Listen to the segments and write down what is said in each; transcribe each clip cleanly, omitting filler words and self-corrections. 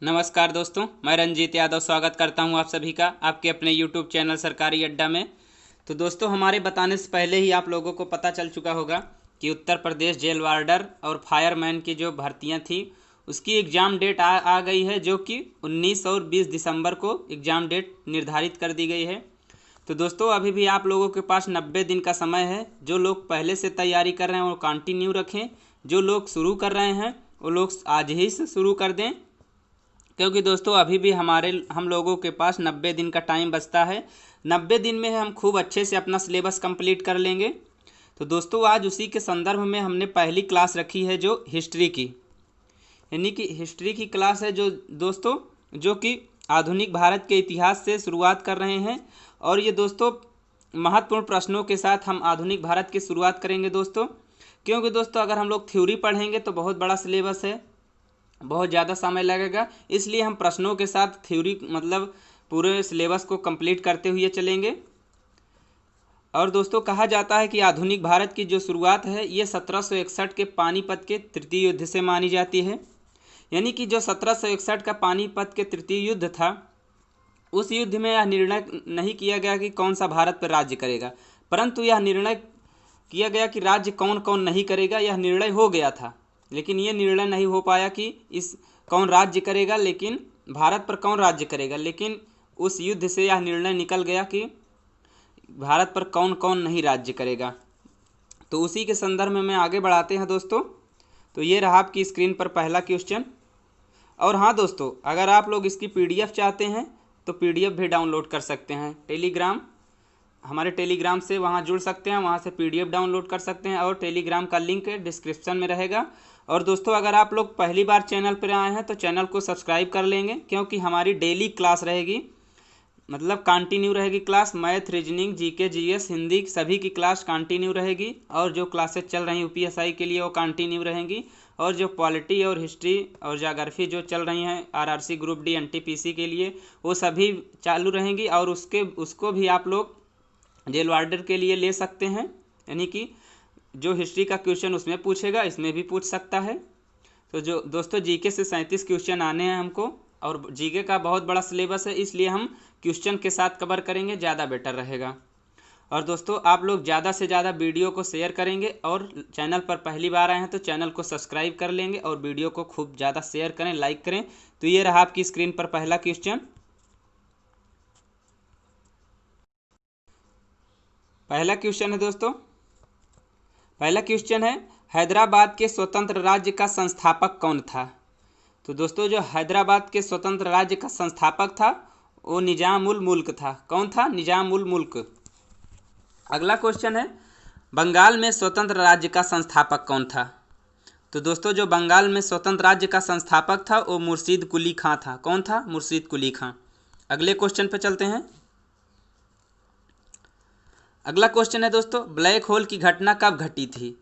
नमस्कार दोस्तों, मैं रंजीत यादव स्वागत करता हूं आप सभी का आपके अपने YouTube चैनल सरकारी अड्डा में। तो दोस्तों, हमारे बताने से पहले ही आप लोगों को पता चल चुका होगा कि उत्तर प्रदेश जेल वार्डर और फायरमैन की जो भर्तियां थी उसकी एग्ज़ाम डेट आ गई है, जो कि 19 और 20 दिसंबर को एग्ज़ाम डेट निर्धारित कर दी गई है। तो दोस्तों, अभी भी आप लोगों के पास 90 दिन का समय है। जो लोग पहले से तैयारी कर रहे हैं वो कंटिन्यू रखें, जो लोग शुरू कर रहे हैं वो लोग आज ही से शुरू कर दें, क्योंकि दोस्तों अभी भी हम लोगों के पास 90 दिन का टाइम बचता है। 90 दिन में हम खूब अच्छे से अपना सिलेबस कंप्लीट कर लेंगे। तो दोस्तों, आज उसी के संदर्भ में हमने पहली क्लास रखी है जो हिस्ट्री की, यानी कि हिस्ट्री की क्लास है जो दोस्तों, जो कि आधुनिक भारत के इतिहास से शुरुआत कर रहे हैं। और ये दोस्तों महत्वपूर्ण प्रश्नों के साथ हम आधुनिक भारत की शुरुआत करेंगे दोस्तों, क्योंकि दोस्तों अगर हम लोग थ्योरी पढ़ेंगे तो बहुत बड़ा सिलेबस है, बहुत ज़्यादा समय लगेगा। इसलिए हम प्रश्नों के साथ थ्योरी मतलब पूरे सिलेबस को कंप्लीट करते हुए चलेंगे। और दोस्तों, कहा जाता है कि आधुनिक भारत की जो शुरुआत है ये 1761 के पानीपत के तृतीय युद्ध से मानी जाती है। यानी कि जो 1761 का पानीपत के तृतीय युद्ध था, उस युद्ध में यह निर्णय नहीं किया गया कि कौन सा भारत पर राज्य करेगा, परंतु यह निर्णय किया गया कि राज्य कौन कौन नहीं करेगा। यह निर्णय हो गया था, लेकिन ये निर्णय नहीं हो पाया कि इस कौन राज्य करेगा, लेकिन भारत पर कौन राज्य करेगा। लेकिन उस युद्ध से यह निर्णय निकल गया कि भारत पर कौन कौन नहीं राज्य करेगा। तो उसी के संदर्भ में आगे बढ़ाते हैं दोस्तों। तो ये रहा आपकी स्क्रीन पर पहला क्वेश्चन। और हाँ दोस्तों, अगर आप लोग इसकी पीडीएफ चाहते हैं तो पीडीएफ भी डाउनलोड कर सकते हैं। टेलीग्राम, हमारे टेलीग्राम से वहाँ जुड़ सकते हैं, वहाँ से पीडीएफ डाउनलोड कर सकते हैं, और टेलीग्राम का लिंक डिस्क्रिप्शन में रहेगा। और दोस्तों, अगर आप लोग पहली बार चैनल पर आए हैं तो चैनल को सब्सक्राइब कर लेंगे, क्योंकि हमारी डेली क्लास रहेगी, मतलब कंटिन्यू रहेगी class. Math, reasoning, GK, GS, Hindi सभी की क्लास कंटिन्यू रहेगी। और जो क्लासेस चल रही यूपीएसआई के लिए वो कंटिन्यू रहेंगी। और जो पॉलिटी और हिस्ट्री और ज्योग्राफी जो चल रही हैं आरआरसी ग्रुप डी एनटीपीसी के लिए, वो सभी चालू रहेंगी। और उसको भी आप लोग जेल वार्डर के लिए ले सकते हैं, यानी कि जो हिस्ट्री का क्वेश्चन उसमें पूछेगा, इसमें भी पूछ सकता है। तो जो दोस्तों जीके से 37 क्वेश्चन आने हैं हमको, और जीके का बहुत बड़ा सिलेबस है, इसलिए हम क्वेश्चन के साथ कवर करेंगे, ज़्यादा बेटर रहेगा। और दोस्तों, आप लोग ज़्यादा से ज़्यादा वीडियो को शेयर करेंगे, और चैनल पर पहली बार आए हैं तो चैनल को सब्सक्राइब कर लेंगे, और वीडियो को खूब ज़्यादा शेयर करें, लाइक करें। तो ये रहा आपकी स्क्रीन पर पहला क्वेश्चन। पहला क्वेश्चन है दोस्तों, पहला क्वेश्चन है, हैदराबाद के स्वतंत्र राज्य का संस्थापक कौन था। तो दोस्तों, जो हैदराबाद के स्वतंत्र राज्य का संस्थापक था वो निजाम उल मुल्क था। कौन था? निजाम उल मुल्क। अगला क्वेश्चन है, बंगाल में स्वतंत्र राज्य का संस्थापक कौन था। तो दोस्तों, जो बंगाल में स्वतंत्र राज्य का संस्थापक था वो मुर्शीद कुली खां था। कौन था? मुर्शीद कुली खां। अगले क्वेश्चन पे चलते हैं। अगला क्वेश्चन है दोस्तों, ब्लैक होल की घटना कब घटी थी।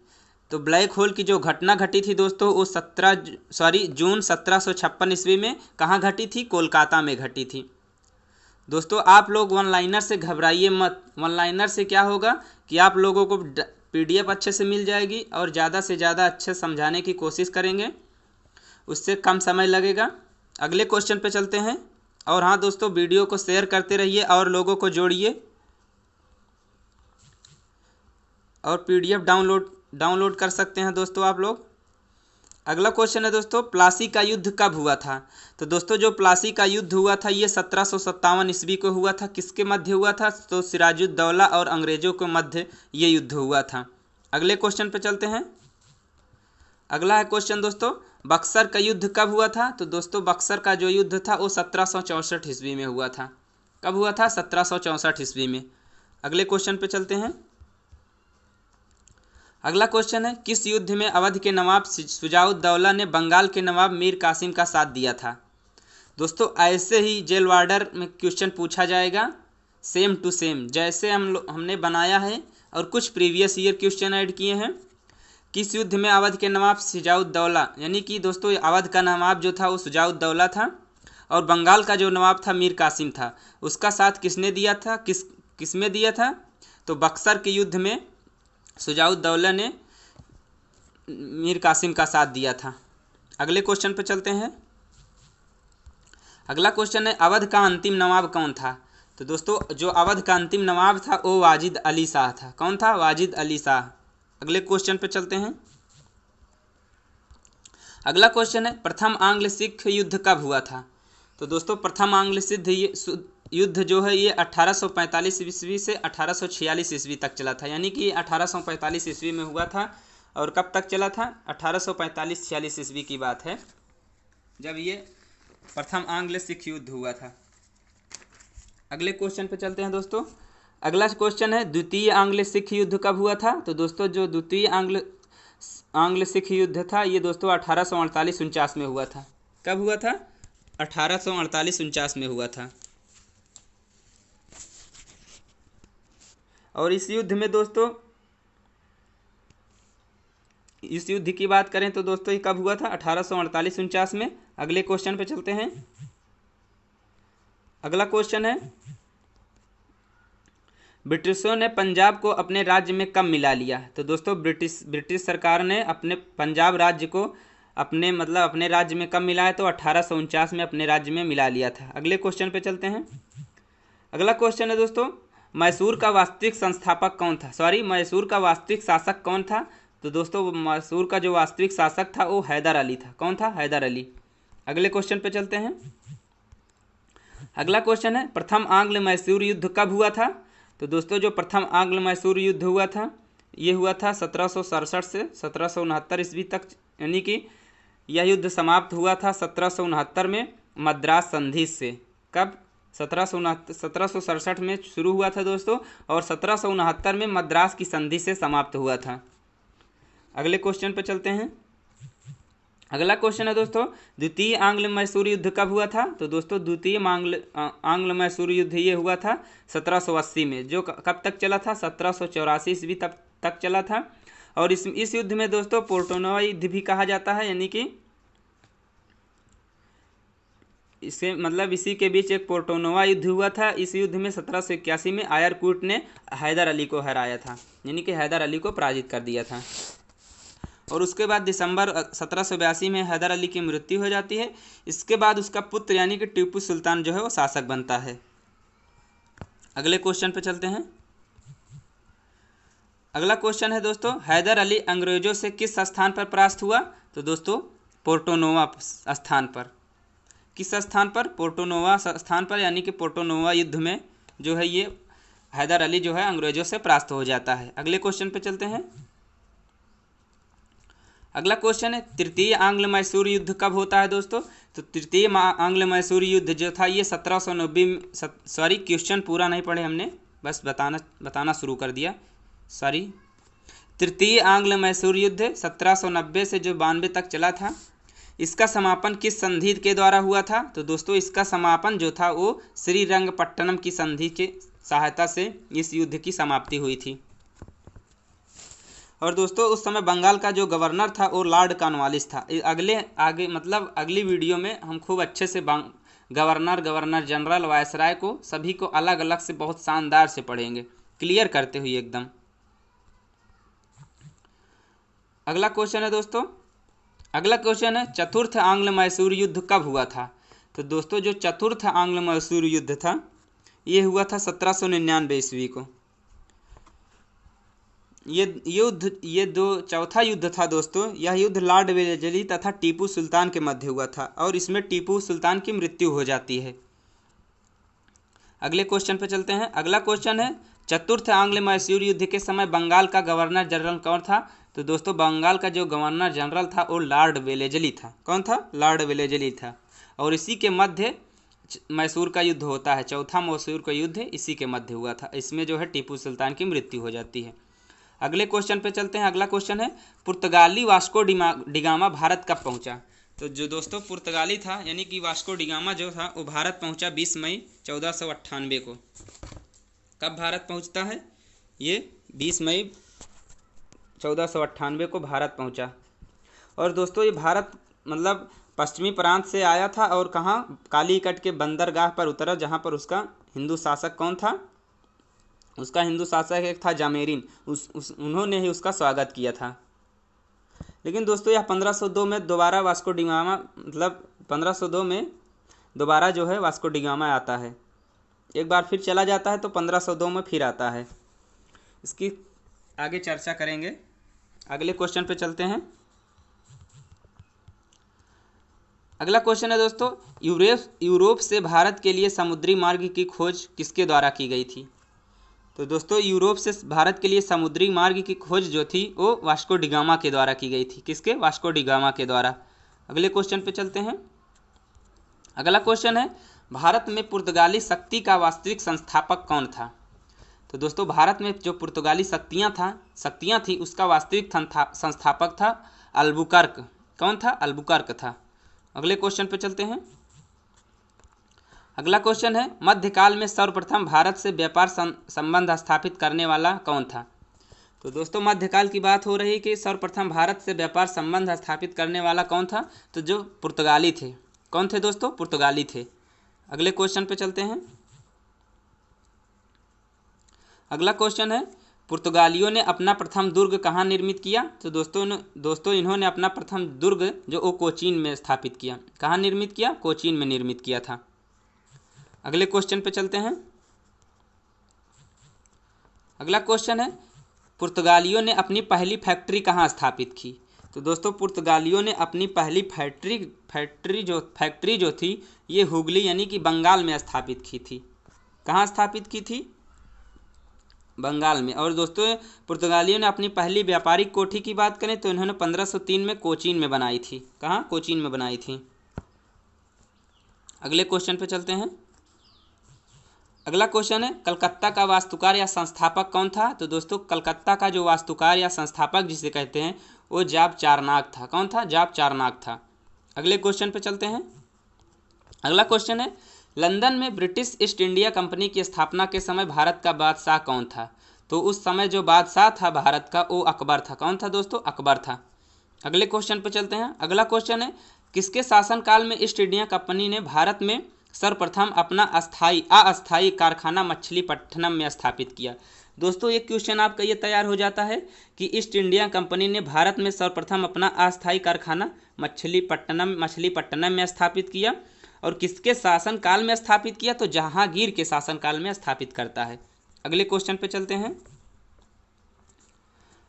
तो ब्लैक होल की जो घटना घटी थी दोस्तों वो जून 1756 ईस्वी में कहाँ घटी थी? कोलकाता में घटी थी। दोस्तों, आप लोग वन लाइनर से घबराइए मत। वन लाइनर से क्या होगा कि आप लोगों को पीडीएफ अच्छे से मिल जाएगी, और ज़्यादा से ज़्यादा अच्छे समझाने की कोशिश करेंगे, उससे कम समय लगेगा। अगले क्वेश्चन पे चलते हैं। और हाँ दोस्तों, वीडियो को शेयर करते रहिए और लोगों को जोड़िए, और पीडीएफ डाउनलोड कर सकते हैं दोस्तों आप लोग। अगला क्वेश्चन है दोस्तों, प्लासी का युद्ध कब हुआ था। तो दोस्तों, जो प्लासी का युद्ध हुआ था ये 1757 ईस्वी को हुआ था। किसके मध्य हुआ था? तो सिराजुद्दौला और अंग्रेजों के मध्य ये युद्ध हुआ था। अगले क्वेश्चन पे चलते हैं। अगला है क्वेश्चन दोस्तों, बक्सर का युद्ध कब हुआ था। तो दोस्तों, बक्सर का जो युद्ध था वो 1764 ईस्वी में हुआ था। कब हुआ था? 1764 ईस्वी में। अगले क्वेश्चन पे चलते हैं। अगला क्वेश्चन है, किस युद्ध में अवध के नवाब शुजाउद्दौला ने बंगाल के नवाब मीर कासिम का साथ दिया था। दोस्तों, ऐसे ही जेल वार्डर में क्वेश्चन पूछा जाएगा, सेम टू सेम जैसे हमने बनाया है, और कुछ प्रीवियस ईयर क्वेश्चन ऐड किए हैं। किस युद्ध में अवध के नवाब शुजाउद्दौला, यानी कि दोस्तों अवध का नवाब जो था वो शुजाउद्दौला था, और बंगाल का जो नवाब था मीर कासिम था, उसका साथ किसने दिया था? किस में दिया था? तो बक्सर के युद्ध में शुजाउद्दौला ने मीर कासिम का साथ दिया था। अगले क्वेश्चन पर चलते हैं। अगला क्वेश्चन है अवध का अंतिम नवाब कौन था। तो दोस्तों जो अवध का अंतिम नवाब था वो वाजिद अली शाह था। कौन था? वाजिद अली शाह। अगले क्वेश्चन पे चलते हैं। अगला क्वेश्चन है प्रथम आंग्ल सिख युद्ध कब हुआ था। तो दोस्तों प्रथम आंग्ल सिख युद्ध जो है ये 1845 ईस्वी से 1846 ईस्वी तक चला था, यानी कि 1845 ईस्वी में हुआ था। और कब तक चला था? 1845-46 ईस्वी की बात है जब ये प्रथम आंग्ल सिख युद्ध हुआ था। अगले क्वेश्चन पे चलते हैं दोस्तों। अगला क्वेश्चन है द्वितीय आंग्ल सिख युद्ध कब हुआ था। तो दोस्तों जो द्वितीय आंग्ल सिख युद्ध था ये दोस्तों 1848-49 में हुआ था। कब हुआ था? 1848-49 में हुआ था। और इस युद्ध में दोस्तों इस युद्ध की बात करें तो दोस्तों ये कब हुआ था? 1848-49 में। अगले क्वेश्चन पे चलते हैं। अगला क्वेश्चन है ब्रिटिशों ने पंजाब को अपने राज्य में कब मिला लिया। तो दोस्तों ब्रिटिश सरकार ने अपने पंजाब राज्य को अपने राज्य में कब मिलाया। तो 1849 में अपने राज्य में मिला लिया था। अगले क्वेश्चन पे चलते हैं। अगला क्वेश्चन है दोस्तों मैसूर का वास्तविक संस्थापक कौन था। मैसूर का वास्तविक शासक कौन था। तो दोस्तों मैसूर का जो वास्तविक शासक था वो हैदर अली था। कौन था? हैदर अली। अगले क्वेश्चन पे चलते हैं। अगला क्वेश्चन है प्रथम आंग्ल मैसूर युद्ध कब हुआ था। तो दोस्तों जो प्रथम आंग्ल मैसूर युद्ध हुआ था ये हुआ था 1767 से 1769 ईस्वी तक, यानी कि यह युद्ध समाप्त हुआ था 1769 में मद्रास संधि से। कब? 1767 में शुरू हुआ था दोस्तों और 1769 में मद्रास की संधि से समाप्त हुआ था। अगले क्वेश्चन पर चलते हैं। अगला क्वेश्चन है दोस्तों द्वितीय आंग्ल मैसूर युद्ध कब हुआ था। तो दोस्तों द्वितीय आंग्ल मैसूर युद्ध ये हुआ था 1780 में, जो कब तक चला था? 1784 ईस्वी तक चला था। और इस युद्ध में दोस्तों पोर्टोनोवा युद्ध भी कहा जाता है, यानी कि इसी के बीच एक पोर्टोनोवा युद्ध हुआ था। इस युद्ध में 1781 में आयरकूट ने हैदर अली को हराया था, यानी कि हैदर अली को पराजित कर दिया था। और उसके बाद दिसंबर 1782 में हैदर अली की मृत्यु हो जाती है। इसके बाद उसका पुत्र यानी कि टीपू सुल्तान जो है वो शासक बनता है। अगले क्वेश्चन पे चलते हैं। अगला क्वेश्चन है दोस्तों हैदर अली अंग्रेजों से किस स्थान पर परास्त हुआ। तो दोस्तों पोर्टोनोवा स्थान पर। किस स्थान पर? पोर्टोनोवा स्थान पर, यानी कि पोर्टोनोवा युद्ध में जो है ये हैदर अली जो है अंग्रेजों से परास्त हो जाता है। अगले क्वेश्चन पे चलते हैं। अगला क्वेश्चन है तृतीय आंग्ल मैसूर युद्ध कब होता है दोस्तों। तो तृतीय आंग्ल मैसूर युद्ध जो था ये 1790 में क्वेश्चन पूरा नहीं पढ़े हमने, बस बताना शुरू कर दिया। तृतीय आंग्ल मैसूर युद्ध 1790 से जो 92 तक चला था, इसका समापन किस संधि के द्वारा हुआ था। तो दोस्तों इसका समापन जो था वो श्रीरंगपट्टनम की संधि के सहायता से इस युद्ध की समाप्ति हुई थी। और दोस्तों उस समय बंगाल का जो गवर्नर था वो लॉर्ड कॉर्नवालिस था। अगली वीडियो में हम खूब अच्छे से गवर्नर जनरल वायसराय को सभी को अलग अलग से बहुत शानदार से पढ़ेंगे, क्लियर करते हुए एकदम। अगला क्वेश्चन है दोस्तों, अगला क्वेश्चन है चतुर्थ आंग्ल मैसूर युद्ध कब हुआ था। तो दोस्तों जो चतुर्थ आंग्ल मैसूर युद्ध था ये हुआ था 1799 ईस्वी को। ये दो चौथा युद्ध था दोस्तों। यह युद्ध लॉर्ड वेलेस्ली तथा टीपू सुल्तान के मध्य हुआ था और इसमें टीपू सुल्तान की मृत्यु हो जाती है। अगले क्वेश्चन पे चलते हैं। अगला क्वेश्चन है चतुर्थ आंग्ल मैसूर युद्ध के समय बंगाल का गवर्नर जनरल कौन था। तो दोस्तों बंगाल का जो गवर्नर जनरल था वो लॉर्ड वेलेस्ली था। कौन था? लॉर्ड वेलेस्ली था। और इसी के मध्य मैसूर का युद्ध होता है। चौथा मैसूर का युद्ध इसी के मध्य हुआ था। इसमें जो है टीपू सुल्तान की मृत्यु हो जाती है। अगले क्वेश्चन पे चलते हैं। अगला क्वेश्चन है पुर्तगाली वास्को डिगामा भारत कब पहुंचा। तो जो दोस्तों पुर्तगाली था यानी कि वास्को डिगामा जो था वो भारत पहुंचा 20 मई 1498 को। कब भारत पहुंचता है? ये 20 मई 1498 को भारत पहुंचा। और दोस्तों ये भारत पश्चिमी प्रांत से आया था और कहाँ? कालीकट के बंदरगाह पर उतरा, जहाँ पर उसका हिंदू शासक कौन था? उसका हिंदू शासक एक था जामेरीन। उन्होंने ही उसका स्वागत किया था। लेकिन दोस्तों यह 1502 में दोबारा वास्को डिगामा 1502 में दोबारा जो है वास्को डी गामा आता है। एक बार फिर चला जाता है तो 1502 में फिर आता है। इसकी आगे चर्चा करेंगे। अगले क्वेश्चन पे चलते हैं। अगला क्वेश्चन है दोस्तों, यूरोप से भारत के लिए समुद्री मार्ग की खोज किसके द्वारा की गई थी? तो दोस्तों यूरोप से भारत के लिए समुद्री मार्ग की खोज जो थी वो वास्को डी गामा के द्वारा की गई थी। किसके? वास्को डी गामा के द्वारा। अगले क्वेश्चन पे चलते हैं। अगला क्वेश्चन है, भारत में पुर्तगाली शक्ति का वास्तविक संस्थापक कौन था? तो दोस्तों भारत में जो पुर्तगाली शक्तियाँ थी उसका वास्तविक संस्थापक था अल्बुकर्क। कौन था? अल्बुकर्क था। अगले क्वेश्चन पे चलते हैं। अगला क्वेश्चन है, मध्यकाल में सर्वप्रथम भारत से व्यापार संबंध स्थापित करने वाला कौन था? तो दोस्तों मध्यकाल की बात हो रही है कि सर्वप्रथम भारत से व्यापार संबंध स्थापित करने वाला कौन था? तो जो पुर्तगाली थे। कौन थे दोस्तों? पुर्तगाली थे। अगले क्वेश्चन पे चलते हैं। अगला क्वेश्चन है, पुर्तगालियों ने अपना प्रथम दुर्ग कहाँ निर्मित किया? तो दोस्तों इन्होंने अपना प्रथम दुर्ग जो वो कोचीन में स्थापित किया। कहाँ निर्मित किया? कोचीन में निर्मित किया था। अगले क्वेश्चन पे चलते हैं। अगला क्वेश्चन है, पुर्तगालियों ने अपनी पहली फैक्ट्री कहाँ स्थापित की? तो दोस्तों पुर्तगालियों ने अपनी पहली फैक्ट्री जो थी ये हुगली यानी कि बंगाल में स्थापित की थी। कहाँ स्थापित की थी? बंगाल में। और दोस्तों पुर्तगालियों ने अपनी पहली व्यापारिक कोठी की बात करें तो इन्होंने 1503 में कोचीन में बनाई थी। कहाँ? कोचीन में बनाई थी। अगले क्वेश्चन पे चलते हैं। अगला क्वेश्चन है, कलकत्ता का वास्तुकार या संस्थापक कौन था? तो दोस्तों कलकत्ता का जो वास्तुकार या संस्थापक जिसे कहते हैं वो जाब चारनाक था। कौन था? जाब चारनाक था। अगले क्वेश्चन पे चलते हैं। अगला क्वेश्चन है, लंदन में ब्रिटिश ईस्ट इंडिया कंपनी की स्थापना के समय भारत का बादशाह कौन था? तो उस समय जो बादशाह था भारत का वो अकबर था। कौन था दोस्तों? अकबर था। अगले क्वेश्चन पे चलते हैं। अगला क्वेश्चन है, किसके शासनकाल में ईस्ट इंडिया कंपनी ने भारत में सर्वप्रथम अपना अस्थायी कारखाना मछलीपट्टनम में स्थापित किया? दोस्तों एक क्वेश्चन आपका ये तैयार हो जाता है कि ईस्ट इंडिया कंपनी ने भारत में सर्वप्रथम अपना अस्थायी कारखाना मछलीपट्टनम में स्थापित किया और किसके शासनकाल में स्थापित किया? तो जहांगीर के शासनकाल में स्थापित करता है। अगले क्वेश्चन पे चलते हैं।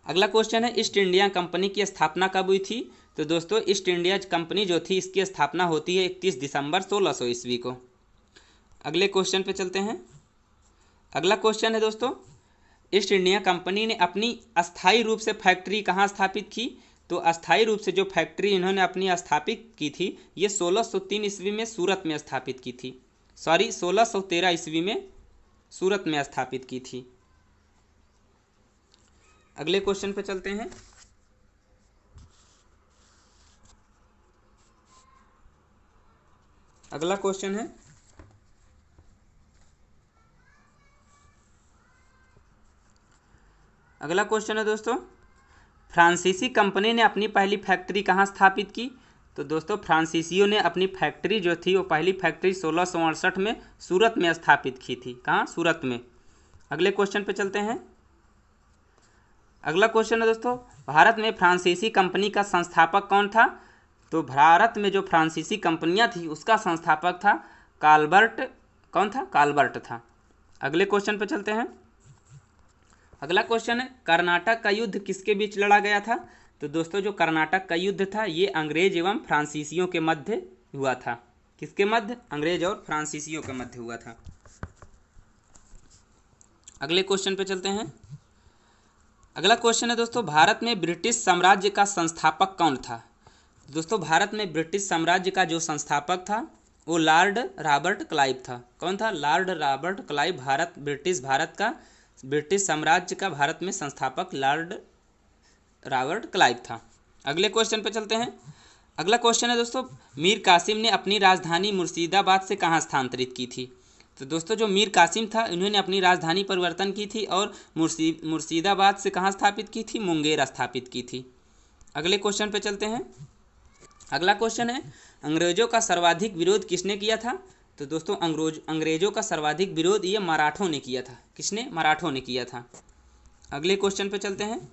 अगला क्वेश्चन है, ईस्ट इंडिया कंपनी की स्थापना कब हुई थी? तो दोस्तों ईस्ट इंडिया कंपनी जो थी इसकी स्थापना होती है 31 दिसंबर 1600 ईस्वी को। अगले क्वेश्चन पे चलते हैं। अगला क्वेश्चन है दोस्तों, ईस्ट इंडिया कंपनी ने अपनी अस्थायी रूप से फैक्ट्री कहाँ स्थापित की? तो अस्थायी रूप से जो फैक्ट्री इन्होंने अपनी स्थापित की थी ये 1603 ईस्वी में सूरत में स्थापित की थी। 1613 ईस्वी में सूरत में स्थापित की थी। अगले क्वेश्चन पे चलते हैं। अगला क्वेश्चन है, अगला क्वेश्चन है दोस्तों, फ्रांसीसी कंपनी ने अपनी पहली फैक्ट्री कहाँ स्थापित की? तो दोस्तों फ्रांसीसियों ने अपनी फैक्ट्री जो थी वो पहली फैक्ट्री 1668 में सूरत में स्थापित की थी। कहाँ? सूरत में। अगले क्वेश्चन पे चलते हैं। अगला क्वेश्चन है दोस्तों, भारत में फ्रांसीसी कंपनी का संस्थापक कौन था? तो भारत में जो फ्रांसीसी कंपनियां थी उसका संस्थापक था काल्बर्ट। कौन था? काल्बर्ट था। अगले क्वेश्चन पे चलते हैं। अगला क्वेश्चन है, कर्नाटक का युद्ध किसके बीच लड़ा गया था? तो दोस्तों जो कर्नाटक का युद्ध था ये अंग्रेज एवं फ्रांसीसियों के मध्य हुआ था। किसके मध्य? अंग्रेज और फ्रांसीसियों के मध्य हुआ था। अगले क्वेश्चन पे चलते हैं। अगला क्वेश्चन है दोस्तों, भारत में ब्रिटिश साम्राज्य का संस्थापक कौन था? दोस्तों भारत में ब्रिटिश साम्राज्य का जो संस्थापक था वो लॉर्ड रॉबर्ट क्लाइव था। कौन था? लॉर्ड रॉबर्ट क्लाइव ब्रिटिश साम्राज्य का भारत में संस्थापक लॉर्ड रॉबर्ट क्लाइव था। अगले क्वेश्चन पे चलते हैं। अगला क्वेश्चन है दोस्तों, मीर कासिम ने अपनी राजधानी मुर्शिदाबाद से कहाँ स्थानांतरित की थी? तो दोस्तों जो मीर कासिम था इन्होंने अपनी राजधानी परिवर्तन की थी और मुर्शिदाबाद से कहाँ स्थापित की थी? मुंगेर स्थापित की थी। अगले क्वेश्चन पे चलते हैं। अगला क्वेश्चन है, अंग्रेजों का सर्वाधिक विरोध किसने किया था? तो दोस्तों अंग्रेजों का सर्वाधिक विरोध ये मराठों ने किया था। किसने? मराठों ने किया था। अगले क्वेश्चन पे चलते हैं।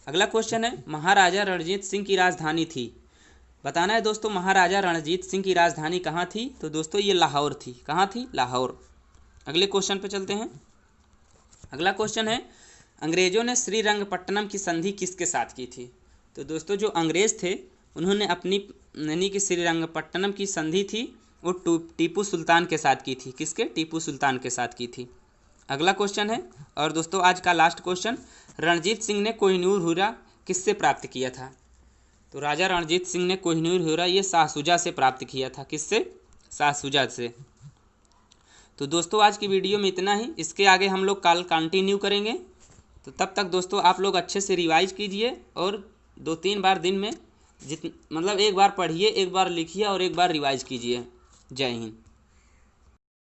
अगला क्वेश्चन है, महाराजा रणजीत सिंह की राजधानी थी बताना है दोस्तों महाराजा रणजीत सिंह की राजधानी कहाँ थी? तो दोस्तों ये लाहौर थी। कहाँ थी? लाहौर। अगले क्वेश्चन पे चलते हैं। अगला क्वेश्चन है अंग्रेजों ने श्रीरंगपट्टनम की संधि किसके साथ की थी? तो दोस्तों जो अंग्रेज थे उन्होंने अपनी यानी कि श्रीरंगपट्टनम की संधि थी वो टीपू सुल्तान के साथ की थी। किसके? टीपू सुल्तान के साथ की थी। अगला क्वेश्चन है और दोस्तों आज का लास्ट क्वेश्चन, रणजीत सिंह ने कोहिनूर हीरा किससे प्राप्त किया था? तो राजा रणजीत सिंह ने कोहिनूर हीरा ये शाह शुजा से प्राप्त किया था। किससे? शाह शुजा से। तो दोस्तों आज की वीडियो में इतना ही, इसके आगे हम लोग कल कंटिन्यू करेंगे। तो तब तक दोस्तों आप लोग अच्छे से रिवाइज कीजिए और 2-3 बार दिन में मतलब एक बार पढ़िए, एक बार लिखिए और एक बार रिवाइज कीजिए। जय हिंद।